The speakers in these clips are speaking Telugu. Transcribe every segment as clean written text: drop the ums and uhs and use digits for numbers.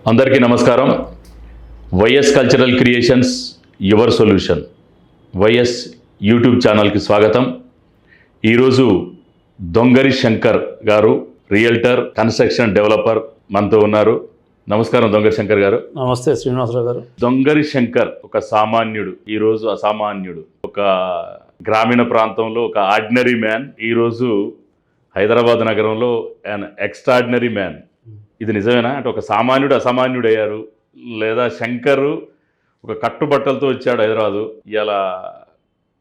అందరికీ నమస్కారం. YS cultural creations your solution YS YouTube ఛానల్కి స్వాగతం. ఈరోజు దొంగరి శంకర్ గారు రియల్టర్, కన్స్ట్రక్షన్ డెవలపర్ మనతో ఉన్నారు. నమస్కారం దొంగరి శంకర్ గారు. నమస్తే శ్రీనివాసరావు గారు. దొంగరి శంకర్ ఒక సామాన్యుడు, ఈరోజు అసామాన్యుడు. ఒక గ్రామీణ ప్రాంతంలో ఒక ఆర్డినరీ మ్యాన్, ఈరోజు హైదరాబాద్ నగరంలో అన్ ఎక్స్ట్రాడినరీ మ్యాన్. ఇది నిజమేనా? అంటే ఒక సామాన్యుడు అసామాన్యుడు అయ్యారు, లేదా శంకర్ ఒక కట్టుబట్టలతో వచ్చాడు హైదరాబాదు, ఇలా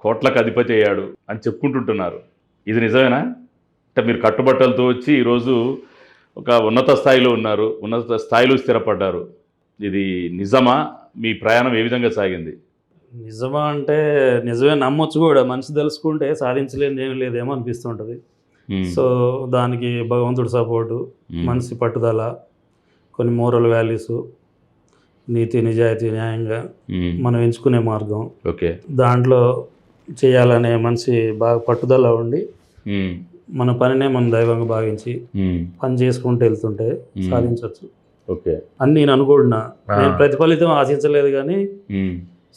కోట్లకు అధిపతి అయ్యాడు అని చెప్పుకుంటుంటున్నారు. ఇది నిజమేనా? అంటే మీరు కట్టుబట్టలతో వచ్చి ఈరోజు ఒక ఉన్నత స్థాయిలో ఉన్నారు, ఉన్నత స్థాయిలో స్థిరపడ్డారు. ఇది నిజమా? మీ ప్రయాణం ఏ విధంగా సాగింది? నిజమా అంటే నిజమే, నమ్మొచ్చు కూడా. మనిషి తెలుసుకుంటే సాధించలేని ఏం లేదేమో అనిపిస్తుంటుంది. సో దానికి భగవంతుడి సపోర్టు, మనిషి పట్టుదల, కొన్ని మోరల్ వాల్యూస్, నీతి నిజాయితీ, న్యాయంగా మనం ఎంచుకునే మార్గం, ఓకే, దాంట్లో చేయాలనే మనిషి బాగా పట్టుదల ఉండి మన పనినే మనం దైవంగా భావించి పని చేసుకుంటూ వెళ్తుంటే సాధించవచ్చు. ఓకే అని నేను అనుకుంటున్నా. నేను ప్రతిఫలితం ఆశించలేదు కానీ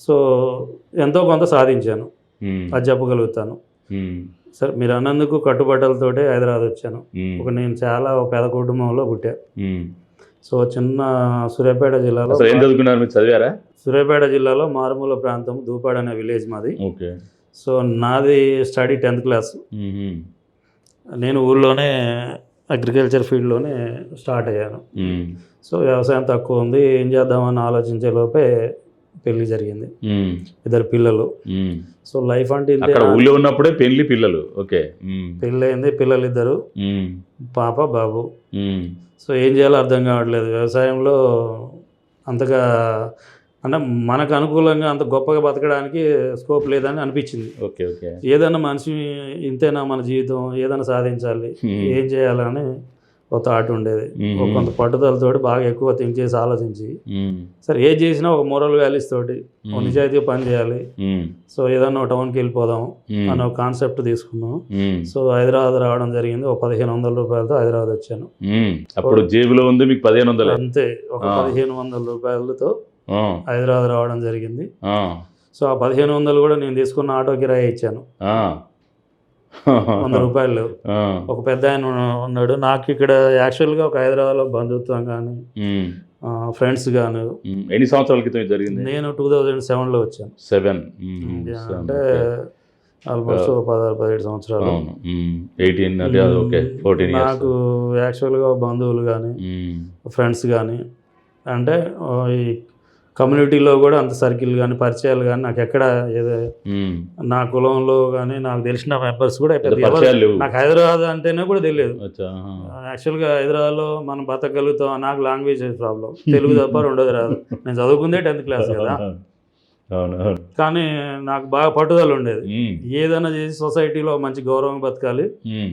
సో ఎంతో కొంత సాధించాను, అది చెప్పగలుగుతాను. సరే, మీరు అన్నందుకు కట్టుబట్టలతోటే హైదరాబాద్ వచ్చాను. నేను చాలా పేద కుటుంబంలో పుట్టా. సో చిన్న సూర్యాపేట జిల్లాలో, ఏం చదువుకున్నారు మీరు? చదివారా? సూర్యాపేట జిల్లాలో మారుమూల ప్రాంతం, దూపాడు అనే విలేజ్ మాది. ఓకే. సో నాది స్టడీ 10th క్లాస్. నేను ఊళ్ళోనే అగ్రికల్చర్ ఫీల్డ్లోనే స్టార్ట్ అయ్యాను. సో వ్యవసాయం తక్కువ ఉంది, ఏం చేద్దామని ఆలోచించే లోపే పెళ్లి జరిగింది, 2 పిల్లలు. సో లైఫ్ అంటే ఊళ్ళో ఉన్నప్పుడే పెళ్లి, పిల్లలు. ఓకే, పెళ్ళి అయింది, పిల్లలు 2, పాప బాబు. సో ఏం చేయాలో అర్థం కావట్లేదు. వ్యవసాయంలో అంతగా అంటే మనకు అనుకూలంగా అంత గొప్పగా బతకడానికి స్కోప్ లేదని అనిపించింది. Okay okay. ఏదైనా మనిషి ఇంతేనా మన జీవితం, ఏదైనా సాధించాలి, ఏం చేయాలని ఒక థాట్ ఉండేది. ఒక కొంత పట్టుదలతో బాగా ఎక్కువ థింక్ చేసి ఆలోచించి, సరే ఏది చేసినా ఒక మోరల్ వాల్యూస్ తోటి ఒక నిజాయితీగా పని చేయాలి. సో ఏదన్నా ఒక టౌన్కి వెళ్ళిపోదాం అనే ఒక కాన్సెప్ట్ తీసుకున్నాం. సో హైదరాబాద్ రావడం జరిగింది. ఒక 1500 రూపాయలతో హైదరాబాద్ వచ్చాను. అప్పుడు జేబులో ఉంది మీకు 1500? అంతే, ఒక 1500 రూపాయలతో హైదరాబాద్ రావడం జరిగింది. సో ఆ 1500 కూడా నేను తీసుకున్న ఆటో కిరాయి ఇచ్చాను, 100 రూపాయలు. ఒక పెద్ద ఆయన ఉన్నాడు నాకు ఇక్కడ. యాక్చువల్గా ఒక హైదరాబాద్లో బంధుత్వం కానీ ఫ్రెండ్స్ కానీ. ఎన్ని సంవత్సరాల క్రితం జరిగింది? నేను 2007లో వచ్చాను. 7 అంటే ఆల్మోస్ట్ 16-17 సంవత్సరాలు. 14 నాకు యాక్చువల్గా బంధువులు కానీ ఫ్రెండ్స్ కానీ, అంటే ఈ కమ్యూనిటీలో కూడా అంత సర్కిల్ కానీ పరిచయాలు కానీ నాకు ఎక్కడ, నా కులంలో కానీ నాకు తెలిసిన మెంబర్స్ కూడా నాకు హైదరాబాద్ అంటేనే కూడా తెలియదు. యాక్చువల్గా హైదరాబాద్లో మనం బతకగలుగుతాం. నాకు లాంగ్వేజ్ ప్రాబ్లం, తెలుగు తప్ప రెండోది రాదు. నేను చదువుకుందే 10th క్లాస్ కదా, కానీ నాకు బాగా పట్టుదల ఉండేది. ఏదైనా చేసి సొసైటీలో మంచి గౌరవం బతకాలి,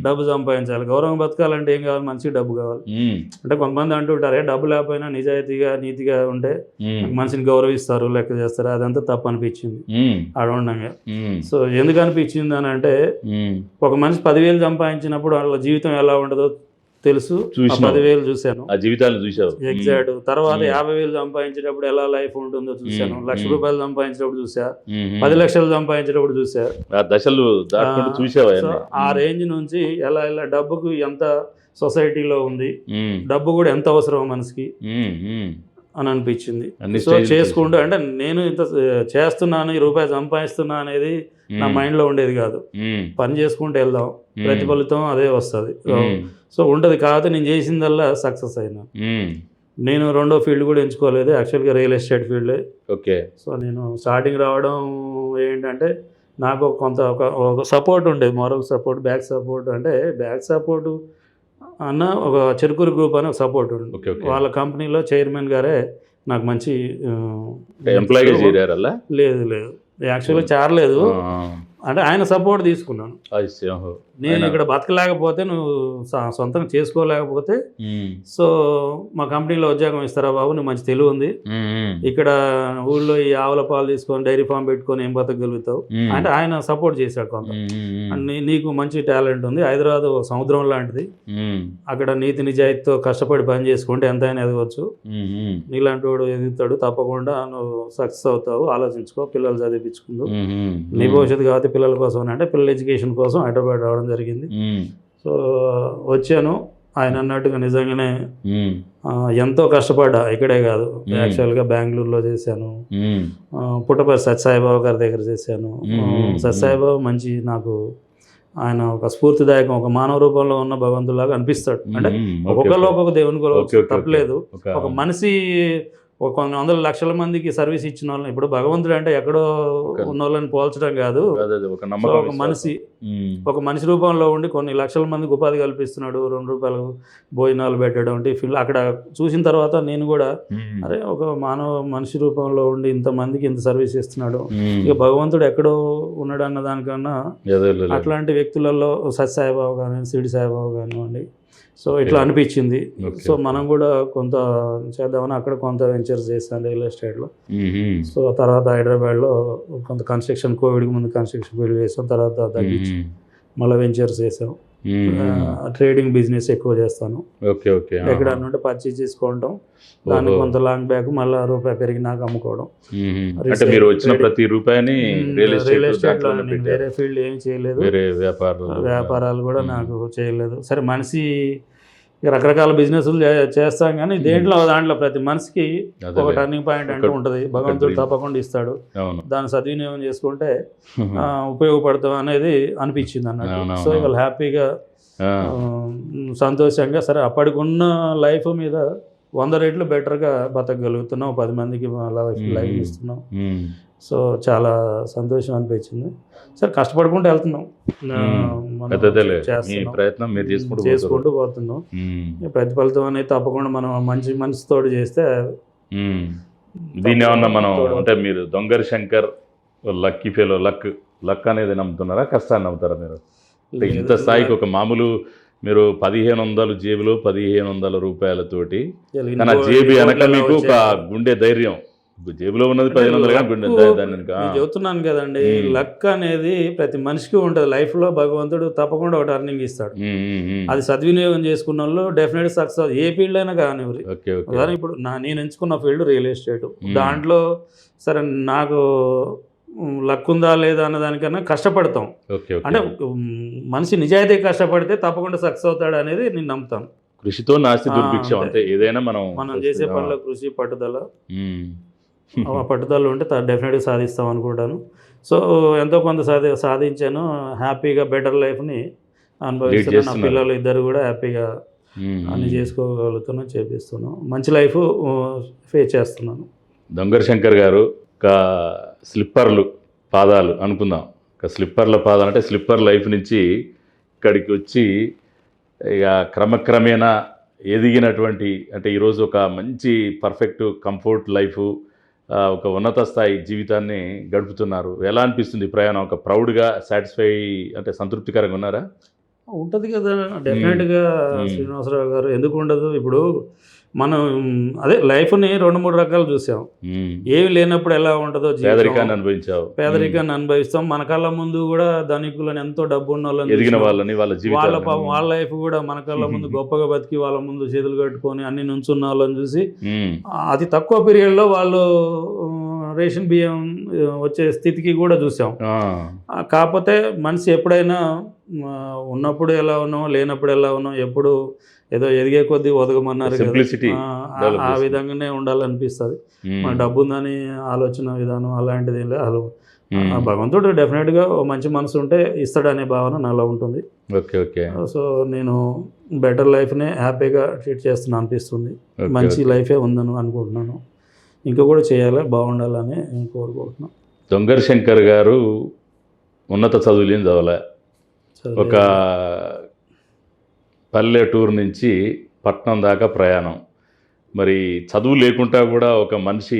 డబ్బు సంపాదించాలి. గౌరవం బతకాలంటే ఏం కావాలి? మంచి డబ్బు కావాలి. అంటే కొంతమంది అంటుంటారే, డబ్బు లేకపోయినా నిజాయితీగా నీతిగా ఉంటే మనిషిని గౌరవిస్తారు, లెక్క చేస్తారు. అదంతా తప్పు అనిపించింది అడవండంగా. సో ఎందుకు అనిపించింది అని అంటే, ఒక మనిషి 10,000 సంపాదించినప్పుడు వాళ్ళ జీవితం ఎలా ఉండదో తెలుసు. 10,000 చూశాను, ఆ జీవితాలు చూసావు ఎగ్జాక్ట్. తర్వాత 50,000 సంపాదించేటప్పుడు ఎలా లైఫ్ ఉంటుందో చూశాను. 1,00,000 రూపాయలు సంపాదించేటప్పుడు చూసా, 10 లక్షలు సంపాదించేటప్పుడు చూసా. దశలు చూసావా? ఆ రేంజ్ నుంచి ఎలా ఎలా డబ్బుకు ఎంత సొసైటీలో ఉంది, డబ్బు కూడా ఎంత అవసరం మనిషికి అని అనిపించింది. సో చేసుకుంటూ, అంటే నేను ఇంత చేస్తున్నాను, ఈ రూపాయి సంపాదిస్తున్నా అనేది నా మైండ్లో ఉండేది కాదు. పని చేసుకుంటూ వెళ్దాం, ప్రతిఫలితం అదే వస్తుంది. సో ఉంటుంది. కాకపోతే నేను చేసిందల్లా సక్సెస్ అయినా. నేను రెండో ఫీల్డ్ కూడా ఎంచుకోలేదు, యాక్చువల్గా రియల్ ఎస్టేట్ ఫీల్డే. ఓకే. సో నేను స్టార్టింగ్ రావడం ఏంటంటే, నాకు కొంత ఒక సపోర్ట్ ఉండేది, మరొక సపోర్ట్, బ్యాక్ సపోర్ట్. అంటే బ్యాక్ సపోర్ట్ అన్న ఒక చెరుకూరు గ్రూప్ అని ఒక సపోర్ట్ ఉంది. వాళ్ళ కంపెనీలో చైర్మన్ గారే నాకు మంచి ఎంప్లాయీగా చేరారా? లేదు లేదు, యాక్చువల్గా చేరలేదు. అంటే ఆయన సపోర్ట్ తీసుకున్నాను. నేను ఇక్కడ బతకలేకపోతే, నువ్వు సొంతంగా చేసుకోలేకపోతే, సో మా కంపెనీలో ఉద్యోగం ఇస్తారా బాబు, నువ్వు మంచి తెలివి ఉంది, ఇక్కడ ఊళ్ళో ఈ ఆవుల పాలు తీసుకొని డైరీ ఫామ్ పెట్టుకొని ఏం బతకగలుగుతావు అంటే ఆయన సపోర్ట్ చేశాడు కొంత. నీకు మంచి టాలెంట్ ఉంది, హైదరాబాద్ సముద్రం లాంటిది, అక్కడ నీతి నిజాయితీతో కష్టపడి పని చేసుకుంటే ఎంతైనా ఎదగవచ్చు, నీలాంటి వాడు ఎదుగుతాడు, తప్పకుండా నువ్వు సక్సెస్ అవుతావు, ఆలోచించుకో, పిల్లలు చదివించుకుందు, నీ భవిష్యత్తు కాబట్టి పిల్లల కోసం అంటే పిల్లల ఎడ్యుకేషన్ కోసం హైదరాబాద్ రావడం జరిగింది. సో వచ్చాను, ఆయన అన్నట్టుగా నిజంగానే ఎంతో కష్టపడ్డా, ఇక్కడే కాదు యాక్చువల్గా బెంగళూరులో చేశాను, పుట్టపర్తి సత్యసాయిబాబా గారి దగ్గర చేశాను. సత్యసాయిబాబా మంచి నాకు ఆయన ఒక స్ఫూర్తిదాయకం, ఒక మానవ రూపంలో ఉన్న భగవంతులాగా అనిపిస్తాడు. అంటే ఒక్కొక్కరు ఒక్కొక్క దేవుని కూడా తప్పలేదు, ఒక మనిషి ఒక కొన్ని వందల లక్షల మందికి సర్వీస్ ఇచ్చిన వాళ్ళని, ఇప్పుడు భగవంతుడు అంటే ఎక్కడో ఉన్న వాళ్ళని పోల్చడం కాదు, ఒక మనిషి రూపంలో ఉండి కొన్ని లక్షల మందికి ఉపాధి కల్పిస్తున్నాడు, 2 రూపాయలు భోజనాలు పెట్టడం, టిఫిన్లు. అక్కడ చూసిన తర్వాత నేను కూడా అరే ఒక మనిషి రూపంలో ఉండి ఇంతమందికి ఇంత సర్వీస్ ఇస్తున్నాడు, ఇక భగవంతుడు ఎక్కడో ఉన్నాడు అన్న దానికన్నా అట్లాంటి వ్యక్తులలో సత్యసాయిబాబా కానీ షిరిడి సాయిబాబా కానివ్వండి, సో ఇట్లా అనిపించింది. సో మనం కూడా కొంత చేద్దామని అక్కడ కొంత వెంచర్స్ చేశాను రియల్ ఎస్టేట్లో. సో తర్వాత హైదరాబాద్లో కొంత కన్స్ట్రక్షన్, కోవిడ్కి ముందు కన్స్ట్రక్షన్ ఫీల్డ్ చేసాం, తర్వాత తగ్గించి మళ్ళీ వెంచర్స్ చేసాం. ట్రేడింగ్ బిజినెస్ ఎక్కువ చేస్తాను, ఎక్కడ అంటే పర్చేజ్ చేసుకోవడం, దాన్ని కొంత లాంగ్ బ్యాక్ మళ్ళీ రూపాయి పెరిగినాక అమ్ముకోవడం. మీరు వచ్చిన ప్రతి రూపాయిని రియల్ ఎస్టేట్లో వేరే ఫీల్డ్ ఏం చేయలేదు, వ్యాపారాలు కూడా నాకు చేయలేదు. సరే మనిషి రకరకాల బిజినెస్లు చేస్తాం, కానీ దాంట్లో ప్రతి మనిషికి ఒక టర్నింగ్ పాయింట్ అంటూ ఉంటుంది, భగవంతుడు తప్పకుండా ఇస్తాడు, దాన్ని సద్వినియోగం చేసుకుంటే ఉపయోగపడతాం అనేది అనిపించింది అన్నట్టు. సో ఇవాళ హ్యాపీగా సంతోషంగా, సరే అప్పటికున్న లైఫ్ మీద 100 రెట్లు బెటర్గా బతకగలుగుతున్నాం, 10 మందికి లైఫ్ ఇస్తున్నాం. సో చాలా సంతోషం అనిపించింది. సరే కష్టపడుకుంటూ వెళ్తున్నాం, ప్రయత్నం చేసుకుంటూ పోతున్నాం. ప్రతిఫలితం అనేది తప్పకుండా మనం మంచి మనసుతో చేస్తే. దీన్ని ఏమన్నా మనం అంటే మీరు Dongari Shankar lucky fellow, luck అనేది నమ్ముతున్నారా, కష్టాన్ని నమ్ముతారా మీరు? ఇంత స్థాయికి ఒక మామూలు మీరు 1500 జేబులో 1500 రూపాయలతోటి తన జేబు వెనక మీకు ఒక గుండె ధైర్యం, జేబులో ఉన్నది 1500 చెబుతున్నాను కదండి. లక్ అనేది ప్రతి మనిషికి ఉంటుంది లైఫ్లో, భగవంతుడు తప్పకుండా ఒక టర్నింగ్ ఇస్తాడు, అది సద్వినియోగం చేసుకున్న వాళ్ళు డెఫినెట్ సక్సెస్ ఏ ఫీల్డ్ అయినా కానివ్వరు. ఇప్పుడు నేను ఎంచుకున్న ఫీల్డ్ రియల్ ఎస్టేట్, దాంట్లో సరే నాకు లక్ ఉందా లేదా అన్న దానికన్నా కష్టపడతాం, అంటే మనిషి నిజాయితీ కష్టపడితే తప్పకుండా సక్సెస్ అవుతాడు అనేది నేను నమ్ముతాను. కృషితో నాస్తి దుర్భిక్షం, అంటే ఏదైనా మనం చేసే పనిలో కృషి, పట్టుదల, ఆ పట్టుదల ఉంటే డెఫినెట్గా సాధిస్తాం అనుకుంటాను. సో ఎంతో కొంత సాధించాను, హ్యాపీగా బెటర్ లైఫ్ని అనుభవిస్తున్నాను. నా పిల్లలు ఇద్దరు కూడా హ్యాపీగా అన్ని చేసుకోగలుగుతున్నాం, చేపిస్తున్నాం, మంచి లైఫ్ ఫేస్ చేస్తున్నాను. దొంగరి శంకర్ గారు ఒక స్లిప్పర్లు పాదాలు అనుకుందాం, ఒక స్లిప్పర్ల పాదాలు అంటే స్లిప్పర్ లైఫ్ నుంచి ఇక్కడికి వచ్చి ఇక క్రమక్రమేణా ఎదిగినటువంటి, అంటే ఈరోజు ఒక మంచి పర్ఫెక్ట్ కంఫర్ట్ లైఫ్, ఒక ఉన్నత స్థాయి జీవితాన్ని గడుపుతున్నారు. ఎలా అనిపిస్తుంది ప్రయాణం? ఒక ప్రౌడ్గా, సాటిస్ఫై అంటే సంతృప్తికరంగా ఉన్నారా? ఉంటుంది కదా డెఫినెట్గా శ్రీనివాసరావు గారు, ఎందుకు ఉండదు? ఇప్పుడు మనం అదే లైఫ్ని 2-3 రకాలు చూసాం. ఏమి లేనప్పుడు ఎలా ఉంటుందో, పేదరికాన్ని అనుభవిస్తాం. మన కళ్ళ ముందు కూడా ధనికులని, ఎంతో డబ్బు ఉన్న వాళ్ళని, వాళ్ళ లైఫ్ కూడా మన కళ్ళ ముందు గొప్పగా బతికి వాళ్ళ ముందు చేతులు కట్టుకొని అన్ని నుంచున్న వాళ్ళని చూసి అతి తక్కువ పీరియడ్లో వాళ్ళు రేషన్ బియ్యం వచ్చే స్థితికి కూడా చూసాం. కాకపోతే మనిషి ఎప్పుడైనా ఉన్నప్పుడు ఎలా ఉన్నాం, లేనప్పుడు ఎలా ఉన్నాం, ఎప్పుడు ఏదో ఎదిగే కొద్దీ ఒదగమన్నారు కదా, ఆ విధంగానే ఉండాలనిపిస్తుంది. మన డబ్బు ఉందని ఆలోచన విధానం అలాంటిది అసలు భగవంతుడు డెఫినెట్గా మంచి మనసు ఉంటే ఇస్తాడనే భావన నాలో ఉంటుంది. సో నేను బెటర్ లైఫ్నే హ్యాపీగా ట్రీట్ చేస్తున్నా అనిపిస్తుంది, మంచి లైఫే ఉందని అనుకుంటున్నాను, ఇంకా కూడా చేయాలి, బాగుండాలని కోరుకుంటున్నాను. దొంగరి శంకర్ గారు ఉన్నత చదువులేం చదవలే, ఒక పల్లెటూరు నుంచి పట్నం దాకా ప్రయాణం. మరి చదువు లేకుండా కూడా ఒక మనిషి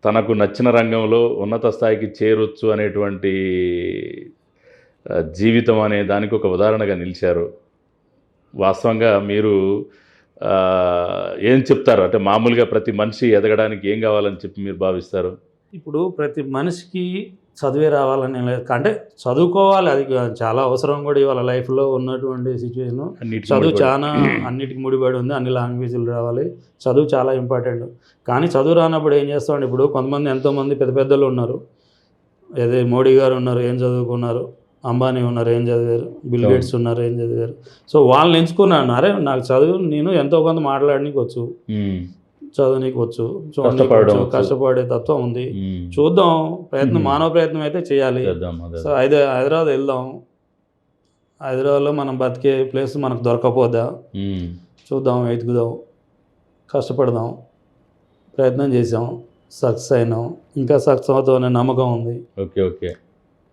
తనకు నచ్చిన రంగంలో ఉన్నత స్థాయికి చేరొచ్చు అనేటువంటి జీవితం అనే దానికి ఒక ఉదాహరణగా నిలిచారు. వాస్తవంగా మీరు ఏం చెప్తారు? అంటే మామూలుగా ప్రతి మనిషి ఎదగడానికి ఏం కావాలని చెప్పి మీరు భావిస్తారు? ఇప్పుడు ప్రతి మనిషికి చదివే రావాలని లేదు, అంటే చదువుకోవాలి, అది చాలా అవసరం కూడా ఇవాళ లైఫ్లో ఉన్నటువంటి సిచ్యువేషను. అన్నిటికీ చదువు ముడిపడి. చాలా అన్నిటికి ముడిపడి ఉంది, అన్ని లాంగ్వేజ్లు రావాలి, చదువు చాలా ఇంపార్టెంట్. కానీ చదువు రానప్పుడు ఏం చేస్తామండి, ఇప్పుడు కొంతమంది ఎంతోమంది పెద్ద పెద్దలు ఉన్నారు, అదే మోడీ గారు ఉన్నారు, ఏం చదువుకున్నారు, అంబానీ ఉన్నారు, ఏం చదివారు, బిల్ గేట్స్ ఉన్నారు, ఏం చదివారు. సో వాళ్ళని ఎంచుకున్నాను, అరే నాకు చదువు, నేను ఎంతో కొంత మాట్లాడడానికి వచ్చు, చదువునికి వచ్చు, చూడడానికి కష్టపడే తత్వం ఉంది, చూద్దాం, ప్రయత్నం, మానవ ప్రయత్నం అయితే చేయాలి. సో హైదరాబాద్ వెళ్దాం, హైదరాబాద్లో మనం బతికే ప్లేస్ మనకు దొరకపోదా, చూద్దాం, వెతుకుదాం, కష్టపడదాం, ప్రయత్నం చేసాం, సక్సెస్ అయినాం, ఇంకా సక్సెస్ అవుతామనే నమ్మకం ఉంది. Okay okay.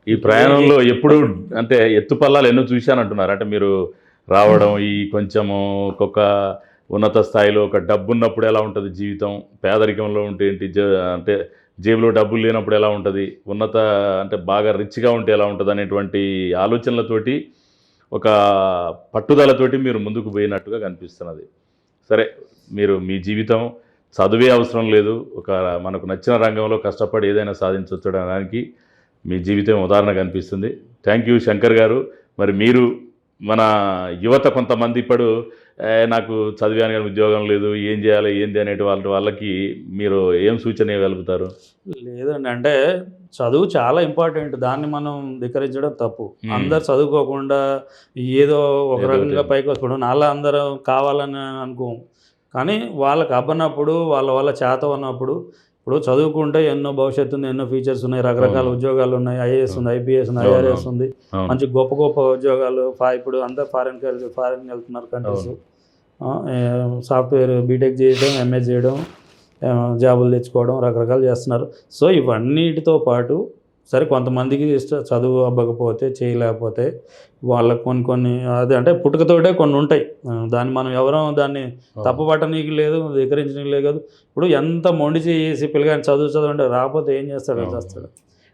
ఈ ప్రయాణంలో ఎప్పుడు అంటే ఎత్తుపల్లాలు ఎన్నో చూశానంటున్నారు. అంటే మీరు రావడం, ఈ కొంచెము ఒక్కొక్క ఉన్నత స్థాయిలో ఒక డబ్బు ఉన్నప్పుడు ఎలా ఉంటుంది జీవితం, పేదరికంలో ఉంటే ఏంటి, అంటే జేబులో డబ్బులు లేనప్పుడు ఎలా ఉంటుంది, ఉన్నత అంటే బాగా రిచ్గా ఉంటే ఎలా ఉంటుంది అనేటువంటి ఆలోచనలతోటి, ఒక పట్టుదలతోటి మీరు ముందుకు పోయినట్టుగా కనిపిస్తున్నది. సరే, మీరు మీ జీవితం చదువే అవసరం లేదు, ఒక మనకు నచ్చిన రంగంలో కష్టపడి ఏదైనా సాధించవచ్చు అనడానికి మీ జీవితం ఉదాహరణ కనిపిస్తుంది. థ్యాంక్ యూ శంకర్ గారు. మరి మీరు మన యువత కొంతమంది ఇప్పుడు నాకు చదివాను కానీ ఉద్యోగం లేదు, ఏం చేయాలి ఏంది అనేటి వాళ్ళకి మీరు ఏం సూచన ఇవ్వగలుగుతారు? లేదండి, అంటే చదువు చాలా ఇంపార్టెంట్, దాన్ని మనం ధిక్కరించడం తప్పు. అందరు చదువుకోకుండా ఏదో ఒక రకంగా పైకి వస్తున్నాడు, నాలా అందరూ కావాలని అనుకోం, కానీ వాళ్ళకి అబ్బనప్పుడు, వాళ్ళ చేత ఉన్నప్పుడు, ఇప్పుడు చదువుకుంటే ఎన్నో భవిష్యత్తు ఉంది, ఎన్నో ఫీచర్స్ ఉన్నాయి, రకరకాల ఉద్యోగాలు ఉన్నాయి, ఐఏఎస్ ఉంది, ఐపీఎస్ ఉంది, ఐఆర్ఎస్ ఉంది, మంచి గొప్ప గొప్ప ఉద్యోగాలు. ఇప్పుడు అందరు ఫారిన్ వెళ్తున్నారు కంట్రీస్, సాఫ్ట్వేర్ బీటెక్ చేయడం, ఎంఏ చేయడం, జాబులు తెచ్చుకోవడం, రకరకాలు చేస్తున్నారు. సో ఇవన్నిటితో పాటు సరే కొంతమందికి చదువు అవ్వకపోతే, చేయలేకపోతే వాళ్ళకి కొన్ని అదే అంటే పుట్టుకతోటే కొన్ని ఉంటాయి, దాన్ని మనం ఎవరో దాన్ని తప్పుపట్టనీకి లేదు, ధిక్కరించనీకి లేదు కదా. ఇప్పుడు ఎంత మొండి చేసి పిల్లగాని చదువు అంటే రాకపోతే ఏం చేస్తాడు, చేస్తాడు.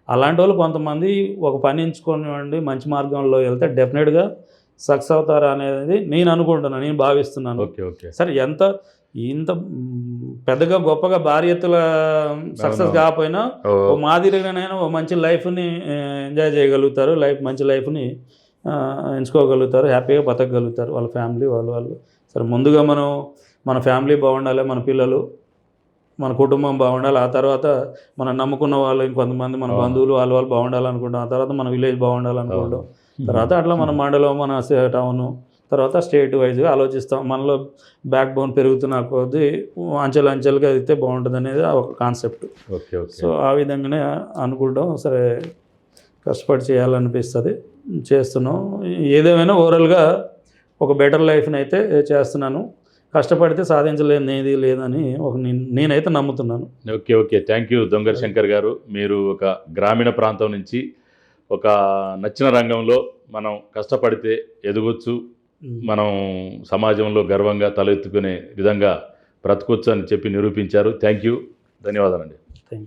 అలాంటి వాళ్ళు కొంతమంది ఒక పని ఎంచుకోనివ్వండి, మంచి మార్గంలో వెళ్తే డెఫినెట్గా సక్సెస్ అవుతారు అనేది నేను అనుకుంటున్నాను, నేను భావిస్తున్నాను. సరే ఇంత పెద్దగా గొప్పగా భారీ ఎత్తుల సక్సెస్ కాకపోయినా ఓ మాదిరిగానైనా ఓ మంచి లైఫ్ని ఎంజాయ్ చేయగలుగుతారు, మంచి లైఫ్ని ఎంచుకోగలుగుతారు, హ్యాపీగా బతకగలుగుతారు వాళ్ళ ఫ్యామిలీ వాళ్ళు. సరే ముందుగా మన ఫ్యామిలీ బాగుండాలి, మన పిల్లలు, మన కుటుంబం బాగుండాలి, ఆ తర్వాత మనం నమ్ముకున్న వాళ్ళు ఇంకొంతమంది మన బంధువులు వాళ్ళు బాగుండాలనుకుంటాం, ఆ తర్వాత మన విలేజ్ బాగుండాలనుకుంటాం, తర్వాత అట్లా మన మండలం, మన టౌను, తర్వాత స్టేట్ వైజ్గా ఆలోచిస్తాం. మనలో బ్యాక్ బోన్ పెరుగుతున్న కొద్దీ అంచెలుగా అయితే బాగుంటుంది అనేది ఒక కాన్సెప్ట్. సో ఆ విధంగానే అనుకుంటాం. సరే కష్టపడి చేయాలనిపిస్తుంది, చేస్తున్నాం. ఏదేమైనా ఓవరాల్గా ఒక బెటర్ లైఫ్ని అయితే చేస్తున్నాను, కష్టపడితే సాధించలేని ఏది లేదని నేనైతే నమ్ముతున్నాను. ఓకే. థ్యాంక్ యూ దొంగర్ శంకర్ గారు. మీరు ఒక గ్రామీణ ప్రాంతం నుంచి ఒక నచ్చిన రంగంలో మనం కష్టపడితే ఎదగొచ్చు, మనం సమాజంలో గర్వంగా తలెత్తుకునే విధంగా బ్రతకొచ్చు అని చెప్పి నిరూపించారు. థ్యాంక్ యూ, ధన్యవాదాలండి. Thank you.